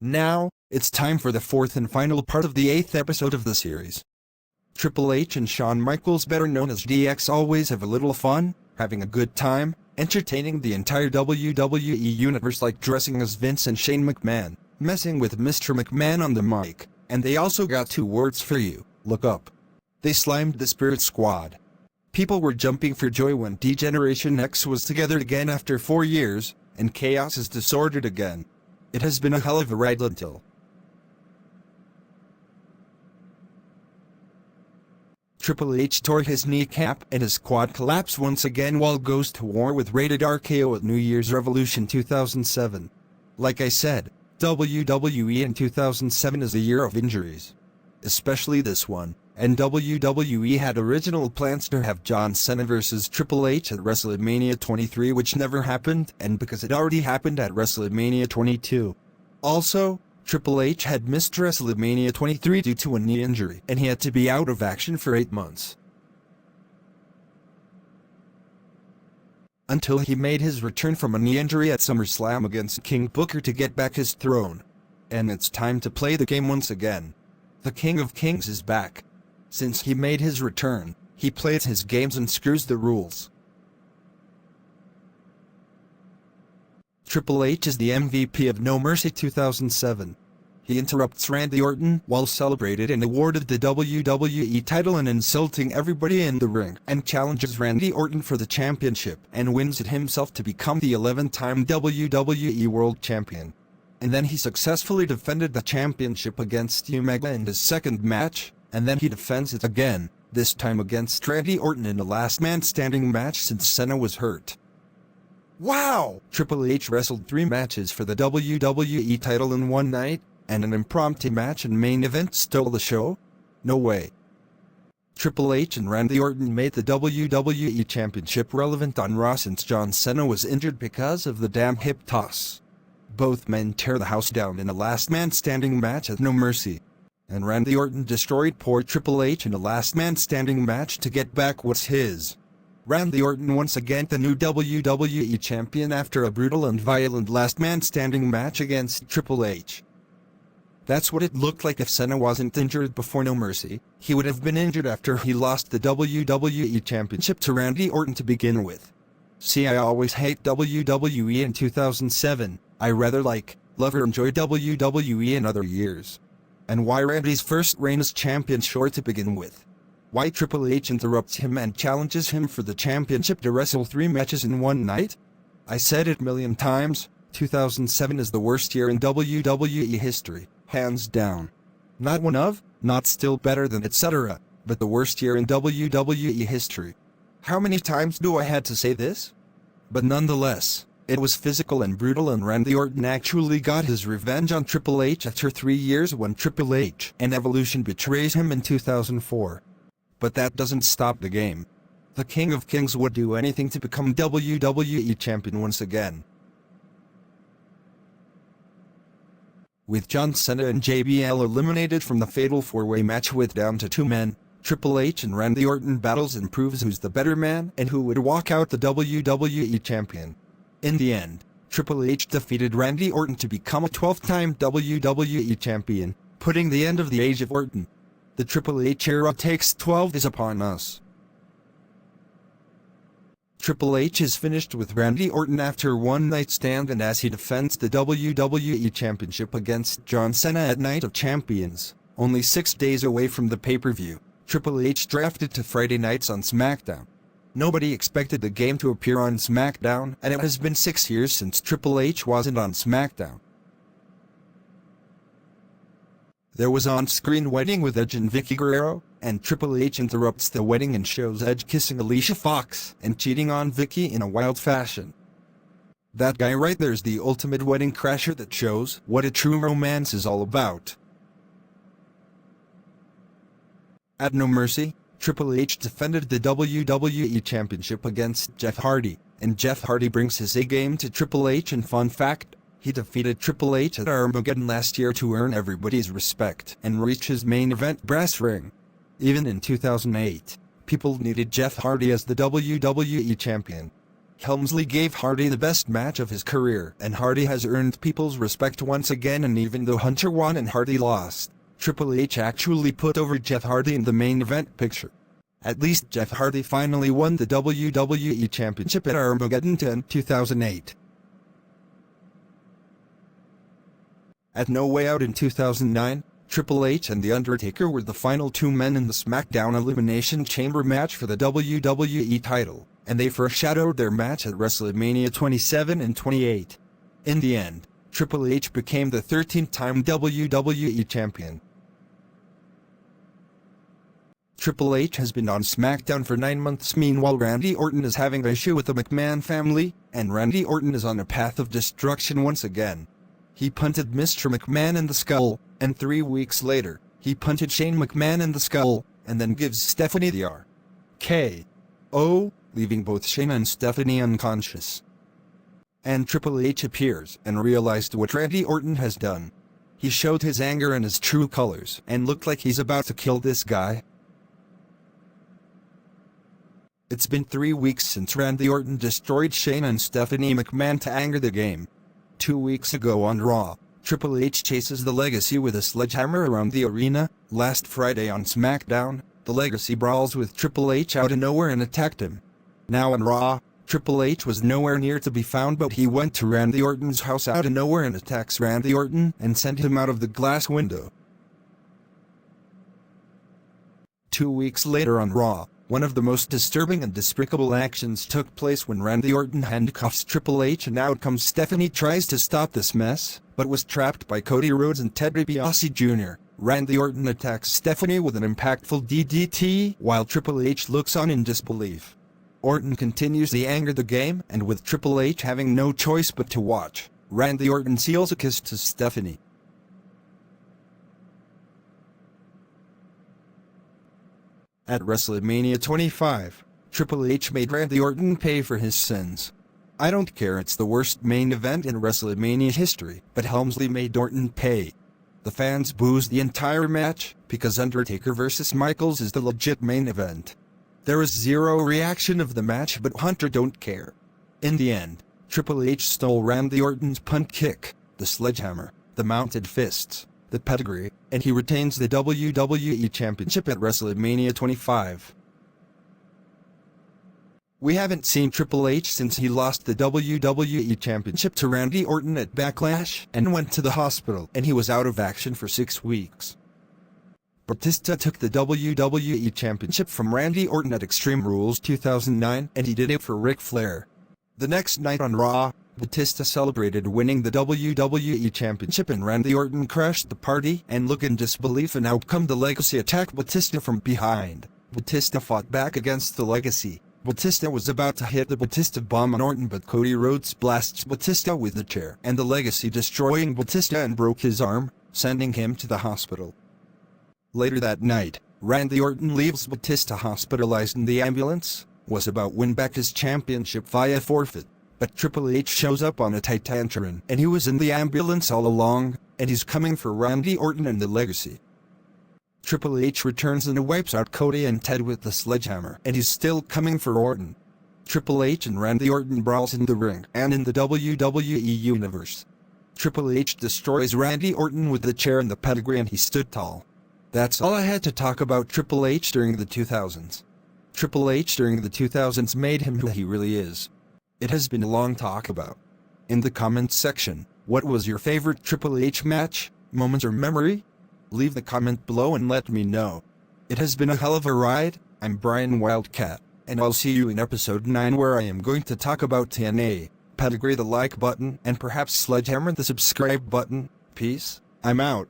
Now, it's time for the fourth and final part of the 8th episode of the series. Triple H and Shawn Michaels, better known as DX, always have a little fun, having a good time, entertaining the entire WWE universe, like dressing as Vince and Shane McMahon, messing with Mr. McMahon on the mic, and they also got 2 words for you: look up. They slimed the Spirit Squad. People were jumping for joy when D-Generation X was together again after 4 years, and chaos is disordered again. It has been a hell of a ride until Triple H tore his kneecap and his quad collapsed once again while goes to war with Rated RKO at New Year's Revolution 2007. Like I said, WWE in 2007 is a year of injuries. Especially this one, and WWE had original plans to have John Cena vs. Triple H at WrestleMania 23, which never happened, and because it already happened at WrestleMania 22. Also, Triple H had missed WrestleMania 23 due to a knee injury, and he had to be out of action for 8 months. Until he made his return from a knee injury at SummerSlam against King Booker to get back his throne. And it's time to play the game once again. The King of Kings is back. Since he made his return, he plays his games and screws the rules. Triple H is the MVP of No Mercy 2007. He interrupts Randy Orton while celebrated and awarded the WWE title and insulting everybody in the ring, and challenges Randy Orton for the championship and wins it himself to become the 11th-time WWE World Champion. And then he successfully defended the championship against Omega in his second match, and then he defends it again, this time against Randy Orton in the last man standing match since Cena was hurt. Wow! Triple H wrestled 3 matches for the WWE title in one night, and an impromptu match and main event stole the show? No way. Triple H and Randy Orton made the WWE Championship relevant on Raw since John Cena was injured because of the damn hip toss. Both men tear the house down in a last man standing match at No Mercy. And Randy Orton destroyed poor Triple H in a last man standing match to get back what's his. Randy Orton once again the new WWE Champion after a brutal and violent last man standing match against Triple H. That's what it looked like if Cena wasn't injured before No Mercy. He would have been injured after he lost the WWE Championship to Randy Orton to begin with. See, I always hate WWE in 2007. I rather love or enjoy WWE in other years. And why Randy's first reign as champion short to begin with? Why Triple H interrupts him and challenges him for the championship to wrestle 3 matches in one night? I said it a million times, 2007 is the worst year in WWE history, hands down. Not one of, not still better than etc., but the worst year in WWE history. How many times do I had to say this? But nonetheless, it was physical and brutal, and Randy Orton actually got his revenge on Triple H after 3 years when Triple H and Evolution betrays him in 2004. But that doesn't stop the game. The King of Kings would do anything to become WWE Champion once again. With John Cena and JBL eliminated from the Fatal 4-Way match with down to 2 men, Triple H and Randy Orton battles and proves who's the better man and who would walk out the WWE Champion. In the end, Triple H defeated Randy Orton to become a 12th-time WWE Champion, putting the end of the Age of Orton. The Triple H era takes 12 is upon us. Triple H is finished with Randy Orton after one night stand, and as he defends the WWE Championship against John Cena at Night of Champions, only 6 days away from the pay-per-view, Triple H drafted to Friday nights on SmackDown. Nobody expected the game to appear on SmackDown, and it has been 6 years since Triple H wasn't on SmackDown. There was on-screen wedding with Edge and Vicky Guerrero, and Triple H interrupts the wedding and shows Edge kissing Alicia Fox and cheating on Vicky in a wild fashion. That guy right there's the ultimate wedding crasher that shows what a true romance is all about. At No Mercy, Triple H defended the WWE Championship against Jeff Hardy, and Jeff Hardy brings his A-game to Triple H, and fun fact, he defeated Triple H at Armageddon last year to earn everybody's respect and reach his main event brass ring. Even in 2008, people needed Jeff Hardy as the WWE Champion. Helmsley gave Hardy the best match of his career, and Hardy has earned people's respect once again, and even though Hunter won and Hardy lost, Triple H actually put over Jeff Hardy in the main event picture. At least Jeff Hardy finally won the WWE Championship at Armageddon 10, 2008. At No Way Out in 2009, Triple H and The Undertaker were the final two men in the SmackDown Elimination Chamber match for the WWE title, and they foreshadowed their match at WrestleMania 27 and 28. In the end, Triple H became the 13th-time WWE Champion. Triple H has been on SmackDown for 9 months. Meanwhile, Randy Orton is having an issue with the McMahon family, and Randy Orton is on a path of destruction once again. He punted Mr. McMahon in the skull, and 3 weeks later, he punted Shane McMahon in the skull, and then gives Stephanie the RKO, leaving both Shane and Stephanie unconscious. And Triple H appears and realized what Randy Orton has done. He showed his anger and his true colors, and looked like he's about to kill this guy. It's been 3 weeks since Randy Orton destroyed Shane and Stephanie McMahon to anger the game. 2 weeks ago on Raw, Triple H chases the Legacy with a sledgehammer around the arena. Last Friday on SmackDown, the Legacy brawls with Triple H out of nowhere and attacked him. Now on Raw, Triple H was nowhere near to be found, but he went to Randy Orton's house out of nowhere and attacks Randy Orton and sent him out of the glass window. 2 weeks later on Raw, one of the most disturbing and despicable actions took place when Randy Orton handcuffs Triple H, and out comes Stephanie. Tries to stop this mess, but was trapped by Cody Rhodes and Ted DiBiase Jr. Randy Orton attacks Stephanie with an impactful DDT, while Triple H looks on in disbelief. Orton continues to anger the game, and with Triple H having no choice but to watch, Randy Orton seals a kiss to Stephanie. At WrestleMania 25, Triple H made Randy Orton pay for his sins. I don't care, it's the worst main event in WrestleMania history, but Helmsley made Orton pay. The fans boozed the entire match, because Undertaker vs. Michaels is the legit main event. There was zero reaction of the match, but Hunter don't care. In the end, Triple H stole Randy Orton's punt kick, the sledgehammer, the mounted fists, the pedigree, and he retains the WWE Championship at WrestleMania 25. We haven't seen Triple H since he lost the WWE Championship to Randy Orton at Backlash and went to the hospital, and he was out of action for 6 weeks. Batista took the WWE Championship from Randy Orton at Extreme Rules 2009, and he did it for Ric Flair. The next night on Raw, Batista celebrated winning the WWE Championship, and Randy Orton crashed the party, and look in disbelief, and out come the Legacy attack Batista from behind. Batista fought back against the Legacy. Batista was about to hit the Batista bomb on Orton, but Cody Rhodes blasts Batista with the chair, and the Legacy destroying Batista and broke his arm, sending him to the hospital. Later that night, Randy Orton leaves Batista hospitalized in the ambulance. Was about win back his championship via forfeit, but Triple H shows up on a Titanteron, and he was in the ambulance all along, and he's coming for Randy Orton and the Legacy. Triple H returns and wipes out Cody and Ted with the sledgehammer, and he's still coming for Orton. Triple H and Randy Orton brawls in the ring and in the WWE Universe. Triple H destroys Randy Orton with the chair and the pedigree, and he stood tall. That's all I had to talk about Triple H during the 2000s. Triple H during the 2000s made him who he really is. It has been a long talk about. In the comments section, what was your favorite Triple H match, moment, or memory? Leave the comment below and let me know. It has been a hell of a ride. I'm Brian Wildcat, and I'll see you in episode 9, where I am going to talk about TNA, pedigree, the like button, and perhaps sledgehammer the subscribe button. Peace, I'm out.